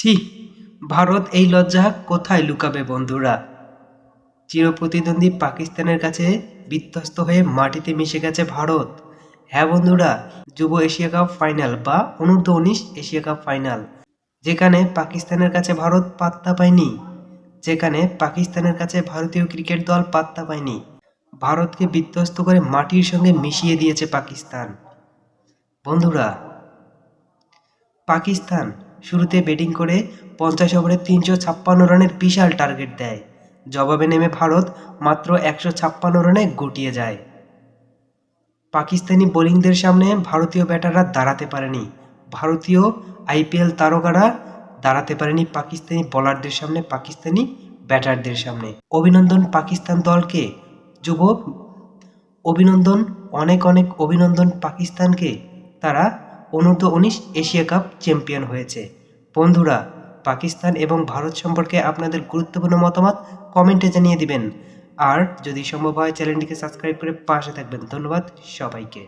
ছি, ভারত এই লজ্জা কোথায় লুকাবে বন্ধুরা? চিরপ্রতিদ্বন্দ্বী পাকিস্তানের কাছে বিধ্বস্ত হয়ে মাটিতে মিশে গেছে ভারত। হ্যাঁ বন্ধুরা, যুব এশিয়া কাপ ফাইনাল বা অনূর্ধ্ব-19 এশিয়া কাপ ফাইনাল, যেখানে পাকিস্তানের কাছে ভারত পাত্তা পায়নি, যেখানে পাকিস্তানের কাছে ভারতীয় ক্রিকেট দল পাত্তা পায়নি। ভারতকে বিধ্বস্ত করে মাটির সঙ্গে মিশিয়ে দিয়েছে পাকিস্তান। বন্ধুরা, পাকিস্তান শুরুতে ব্যাটিং করে 50 ওভারে 356 রানের বিশাল টার্গেট দেয়। জবাবে নেমে ভারত মাত্র 156 রানে গুটিয়ে যায়। পাকিস্তানি বোলিংদের সামনে ভারতীয় ব্যাটাররা দাঁড়াতে পারেনি, ভারতীয় আইপিএল তারকারা দাঁড়াতে পারেনি পাকিস্তানি বোলারদের সামনে, পাকিস্তানি ব্যাটারদের সামনে। অভিনন্দন পাকিস্তান দলকে, যুব অভিনন্দন, অনেক অনেক অভিনন্দন পাকিস্তানকে। তারা অনূর্ধ্ব-19 এশিয়া কাপ চ্যাম্পিয়ন হয়েছে। বন্ধুরা, পাকিস্তান এবং ভারত সম্পর্কে আপনাদের গুরুত্বপূর্ণ মতামত কমেন্টে জানিয়ে দিবেন। আর যদি সম্ভব হয় চ্যানেলটিকে সাবস্ক্রাইব করে পাশে থাকবেন। ধন্যবাদ সবাইকে।